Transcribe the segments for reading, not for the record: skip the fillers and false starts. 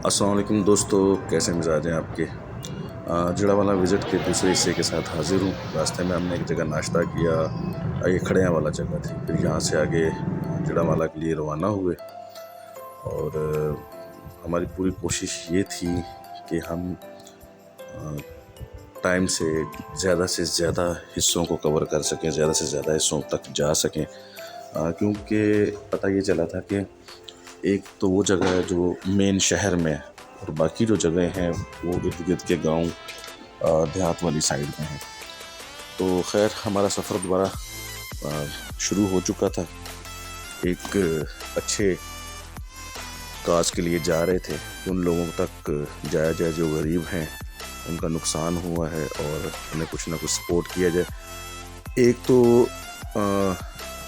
अस्सलाम वालेकुम दोस्तों, कैसे मिजाज हैं आपके। जड़ावाला विज़िट के दूसरे हिस्से के साथ हाज़िर हूँ। रास्ते में हमने एक जगह नाश्ता किया, ये खड़ियाँ वाला जगह थी। फिर यहाँ से आगे जड़ावाला के लिए रवाना हुए और हमारी पूरी कोशिश ये थी कि हम टाइम से ज़्यादा हिस्सों को कवर कर सकें, ज़्यादा से ज़्यादा हिस्सों तक जा सकें, क्योंकि पता ये चला था कि एक तो वो जगह है जो मेन शहर में है और बाकी जो जगह हैं वो इर्द गिर्द के गांव देहात वाली साइड में हैं। तो खैर हमारा सफ़र दोबारा शुरू हो चुका था। एक अच्छे काज के लिए जा रहे थे कि उन लोगों तक जाया जाए जो गरीब हैं, उनका नुकसान हुआ है और उन्हें कुछ ना कुछ सपोर्ट किया जाए। एक तो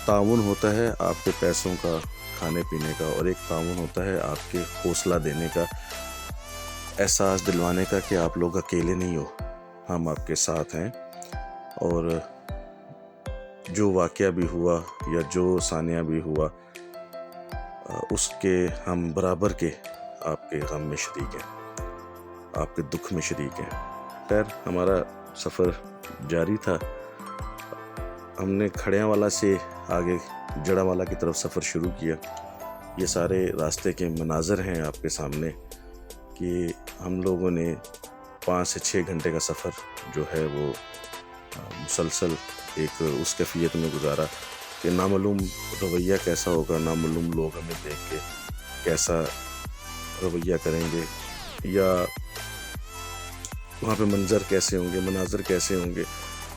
ताउन होता है आपके पैसों का, खाने पीने का, और एक ताउन होता है आपके हौसला देने का, एहसास दिलवाने का कि आप लोग अकेले नहीं हो, हम आपके साथ हैं। और जो वाक़या भी हुआ या जो सानिया भी हुआ उसके हम बराबर के आपके गम में शरीक हैं, आपके दुख में शरीक हैं। खैर हमारा सफ़र जारी था। हमने खड़ियाँ वाला से आगे जड़ावाला की तरफ सफ़र शुरू किया। ये सारे रास्ते के मनाज़र हैं आपके सामने कि हम लोगों ने 5 से 6 घंटे का सफ़र जो है वो मुसलसल एक उस कैफियत में गुजारा कि नामालूम रवैया कैसा होगा, नामालूम लोग हमें देख के कैसा रवैया करेंगे या वहाँ पे मंज़र कैसे होंगे, मनाज़र कैसे होंगे।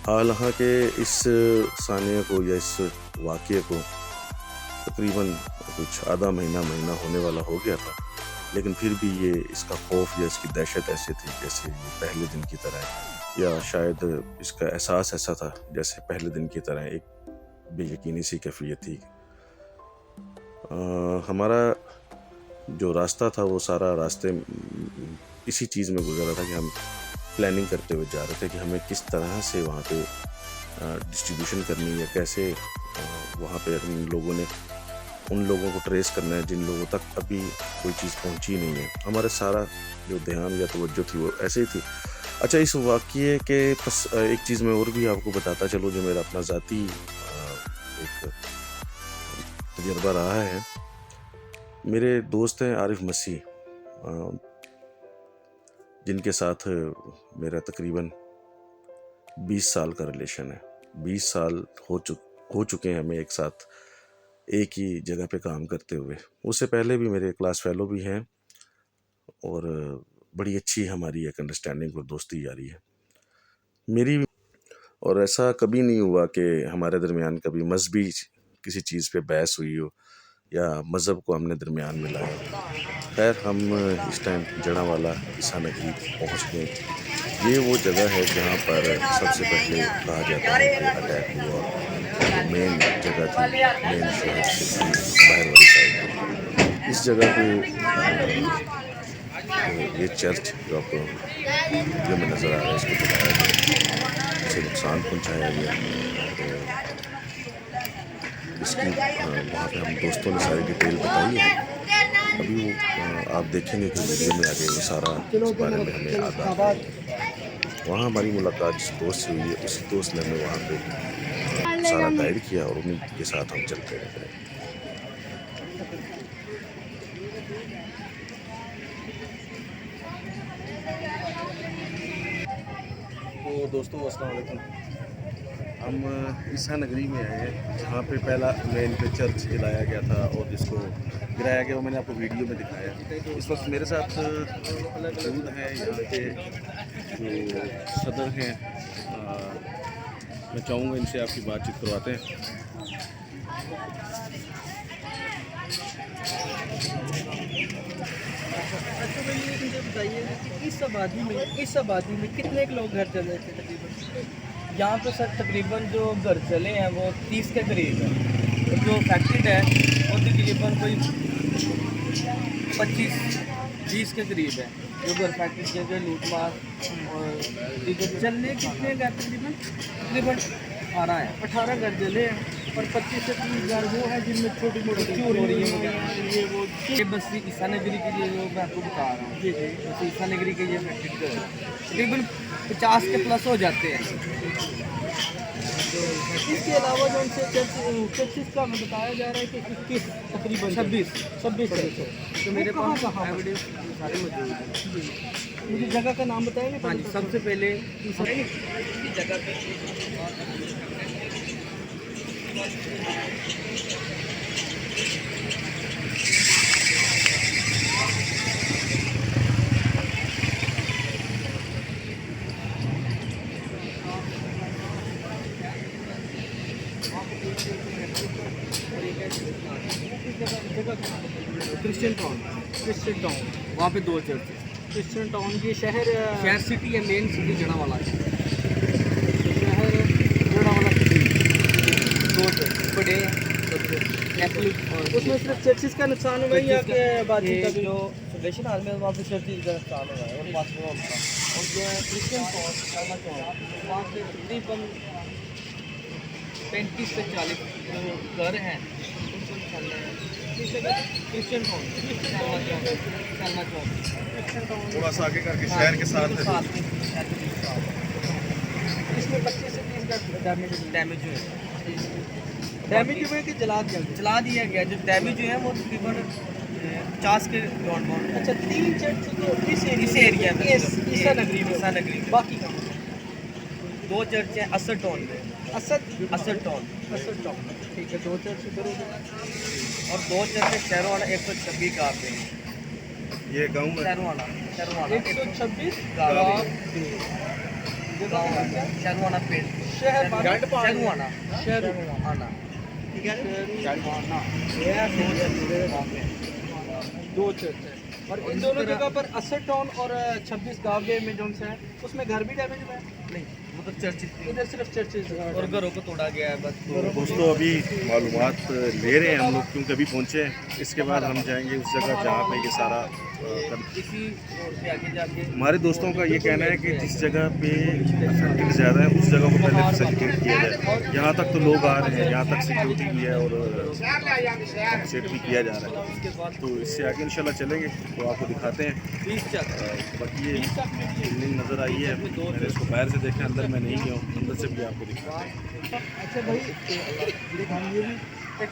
हालांकि इस सानिया को या इस वाक़ये को तकरीबन कुछ आधा महीना होने वाला हो गया था, लेकिन फिर भी ये इसका खौफ या इसकी दहशत ऐसी थी जैसे ये पहले दिन की तरह है, या शायद इसका एहसास ऐसा था जैसे पहले दिन की तरह एक बेयकीनी सी कैफियत थी। हमारा जो रास्ता था वो सारा रास्ते इसी चीज़ में गुजरा था कि हम प्लानिंग करते हुए जा रहे थे कि हमें किस तरह से वहाँ पे डिस्ट्रीब्यूशन करनी है, कैसे वहाँ पे उन लोगों को ट्रेस करना है जिन लोगों तक अभी कोई चीज़ पहुँची नहीं है। हमारे सारा जो ध्यान या तवज्जो थी वो ऐसे ही थी। अच्छा, इस वाक़ये के एक चीज़ मैं और भी आपको बताता चलूँ जो मेरा अपना ज़ाती एक तजुर्बा रहा है। मेरे दोस्त हैं आरिफ मसीह, जिनके साथ मेरा तकरीबन 20 साल का रिलेशन है। 20 साल हो चुके हैं हमें एक साथ एक ही जगह पे काम करते हुए। उससे पहले भी मेरे क्लास फेलो भी हैं और बड़ी अच्छी हमारी एक अंडरस्टैंडिंग और दोस्ती जारी है मेरी। और ऐसा कभी नहीं हुआ कि हमारे दरमियान कभी मजहबी किसी चीज़ पे बहस हुई हो या मज़हब को हमने दरमियान में लाया। खैर हम इस टाइम जड़ावाला ईसा नगरी पहुँच गए। ये वो जगह है जहाँ पर सबसे पहले कहा जाता है कि अटैक हुआ। मेन जगह थी, मेन शहर से बाहर वाली साइड। इस जगह पे ये चर्च जो आपको वीडियो में नज़र आ रहा है इसको बनाया गया, इसे नुकसान पहुँचाया गया। तो इसकी वहाँ पे हम दोस्तों ने सारी डिटेल बताई है। अभी वो आप देखेंगे कि वीडियो में आगे वो सारा इस बारे में हमें आगा। वहाँ हमारी मुलाकात जिस दोस्त से हुई है उसी दोस्त ने हमें वहाँ पे सारा गाइड किया और उन्हीं के साथ हम चलते रहते हैं। तो दोस्तों अस्सलाम वालेकुम। हम ईसा नगरी में आए हैं जहाँ पे पहला मेन पे चर्च गिराया गया था और जिसको गिराया गया वो मैंने आपको वीडियो में दिखाया। इस वक्त मेरे साथ मौजूद हैं यहाँ के जो सदर हैं, मैं चाहूँगा इनसे आपकी बातचीत करवाते हैं। अच्छा भैया मुझे बताइए कि इस आबादी में कितने लोग घर चले थे तकरीबन? यहाँ पे सर तकरीबन जो घर चले हैं वो 30 के करीब है। जो अफेक्टेड है वो तकरीबन कोई 25-20 के करीब है जो घर अफेक्टेड है, जो लूट मार और चलने कितने घर तकरीबन 18 है, 18 घर जले हैं। और 25 से 30 हज़ार वो है जिनमें छोटी मोटी चोरियाँ ये वो। ये बस्ती ईसा नगरी की जो मैं आपको बता रहा हूँ, जी जी, बस ईसा नगरी के ये फैक्ट्री तकरीबन 50 के प्लस हो जाते हैं। इसके अलावा जो उनसे चर्चिस का हमें बताया जा रहा है कि 21 तकरीबन 26 तो मेरे पास एविडेंस सारे मौजूद हैं। मुझे जगह का नाम बताएंगे? हाँ जी, सबसे पहले जगह पे क्रिश्चियन टाउन वहाँ पे 2 चर्च है। क्रिश्चियन टाउन ये शहर सिटी है, मेन सिटी जड़ावाला है। शहर जड़ावाला सिटी 2 चर्च बड़े कैथोलिक। और उसमें सिर्फ चर्चिस का नुकसान हुआ या कि बाकी का जो सलेशन हाल में वहाँ पे चर्चिस का नुकसान हुआ है और बाथरूम का। और जो है क्रिश्चियन टाउन वहाँ पे तकरीबन 35 से 40 जो घर हैं उनको नुकसान है। क्रिश्चियन टाउन थोड़ा सा आगे करके शहर के साथ इसमें 25 से 30 का डैमेज हुए कि जला दिया गया। जो डैमेज हुए हैं वो तकरीबन 50 के राउंड बाउंड। अच्छा, 3 चर्च तो इस एरिया में ईसा नगरी में, बाकी 2 चर्च हैं असद टाउन में। असद टाउन ठीक है, 2 चर्च इधर हो गए और 2 चर्च है शहरवाना 126 गाँव पे। ये गाँव में शहरवाना 126 गाँव शहरवाना पिंड शहरवाना 2 चर्च है। और इन दोनों जगह पर असद टाउन और 26 गाँव में जो है उसमें घर भी डैमेज हुआ है? नहीं, मतलब चर्च इधर सिर्फ चर्चेज और घरों को तोड़ा गया है बस। दोस्तों अभी मालूमात ले रहे हैं हम लोग क्योंकि अभी पहुँचे हैं। इसके बाद हम जाएंगे उस जगह जहाँ पे ये सारा इसी रोड पे आगे जाके हमारे दोस्तों का ये कहना है कि जिस जगह पे फैक्ट्री ज़्यादा है उस जगह को पहले फैसिलिटेट किया जाए। यहाँ तक तो लोग आ रहे हैं, यहाँ तक सिक्योरिटी भी है और सेट भी किया जा रहा है। तो इससे आगे इंशाल्लाह चलेंगे तो आपको दिखाते हैं। बाकी ये बिल्डिंग नज़र आई है, मैंने इसको बाहर से देखा, अंदर मैं नहीं गया हूँ, अंदर से भी आपको दिखाते हैं। अच्छा भाई, ये भी एक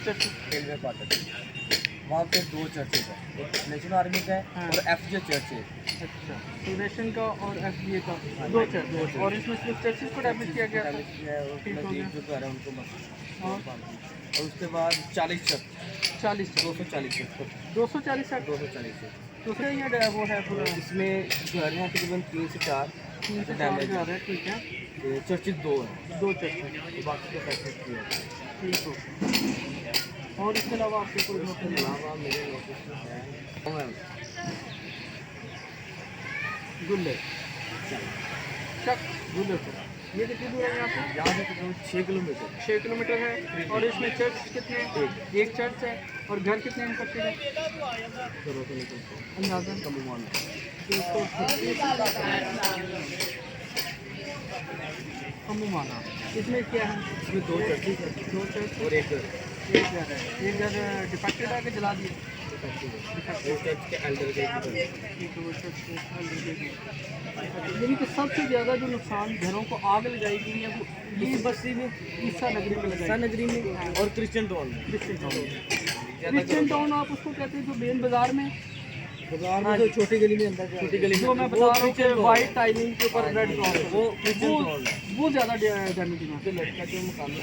चर्च रेलवे फाटक वहाँ पे 2 चर्चेज हैं, एक नेशनल आर्मी का है और FJ चर्च है। अच्छा, तो नेशन का और FJ का 2 चर्च और इसमें सिर्फ चर्चेज को डैमेज किया गया है। जो घर है उनको मत और उसके बाद 40 चर्च 240 चर्च तो फिर ये वो है पूरा। इसमें घर हैं तकरीबन 3 से 4 डैमेज है। ठीक है, चर्चेज 2 हैं, 2 चर्च बाकी का फैसिलिटी है। ठीक हो, और इसके अलावा आपके कोई अलावा मेरे नोटिस है गुल्ले ये कितनी दूर है यहाँ से? यहाँ से तकरीबन 6 किलोमीटर है। और इसमें चर्च कितने? एक चर्च है। और घर कितने हैं सबके? अंदाज़ा कमुमाना। इसमें क्या है? इसमें 2 चर्च और एक घर है। एक घर डिफेक्टेड है कि जला दिए? चर्च के एल्डर यानी कि सबसे ज़्यादा जो नुकसान घरों को आग लगाई गई है वो ये बस्ती में ईसा नगरी में और क्रिश्चियन टाउन आप उसको कहते हैं जो मेन बाजार में जो छोटी गली में अंदर जो मैं बता रहा हूँ कि वाइट टाइलिंग के ऊपर रेड क्रॉस वो ज़्यादा डैमेज हुआ है। लड़का जो मकान में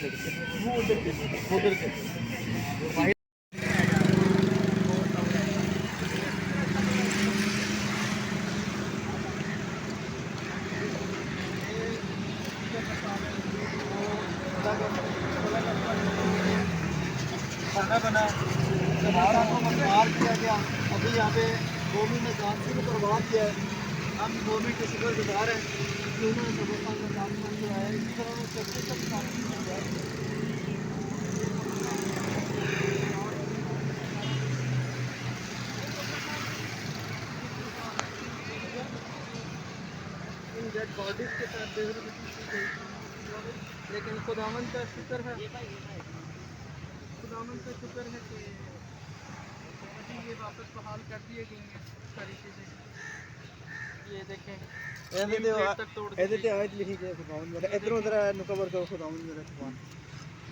वो उधर के बना बर्बाद किया गया। अभी यहाँ पे गवर्नमेंट ने काम शुरू करवा दिया है। हम गवर्नमेंट के शुक्रगुजार हैं कि उन्होंने सबका काम जो है इसी तरह चर्चे का काम किया है। इन डेड बॉडीज के साथ लेकिन खुदावंद का शुक्र है, खुदावंद का शुक्र है कि अभी ये वापस बहाल कर दिए गए हैं सारी चीज़ें। ये देखें ਇਹਦੇ नीम ਤੇ प्लेट तक तोड़ दी ਇਹਦੇ गई। ਤੇ ਆਇਤ ਲਿਖੀ ਗਈ ਖੁਦਾਵੰਦ ਮੇਰਾ ਇਧਰੋਂ ਉਧਰ ਨੂੰ ਕਵਰ ਕਰੋ ਖੁਦਾਵੰਦ ਮੇਰਾ ਜ਼ੁਬਾਨ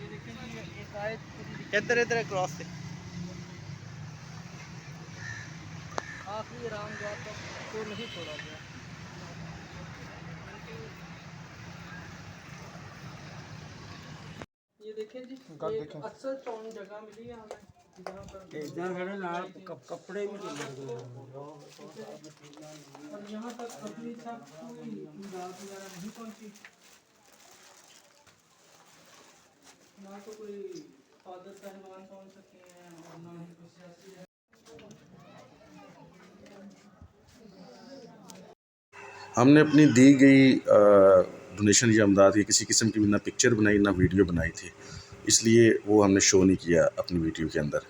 ये देखें जी एक आयत पूरी लिखी ਇੱਧਰ ਇੱਧਰ क्रॉस ਤੇ आखिरी आराम गाह तक को नहीं छोड़ा गया। ये देखें जी गल एक देखें। असल टॉन जगह मिली है हमें जहाँ पर ਇਦਾਂ ਖੜੇ ਨਾਲ ਕੱਪੜੇ ਵੀ और यहाँ तक अभी तक कोई इमदाद वगैरह नहीं पहुँची, ना तो कोई फादर पहलवान पहुँच सके हैं और ना ही कोई सियासी है। हमने अपनी दी गई डोनेशन या अमदाद की किसी किस्म की ना पिक्चर बनाई ना वीडियो बनाई थी, इसलिए वो हमने शो नहीं किया अपनी वीडियो के अंदर।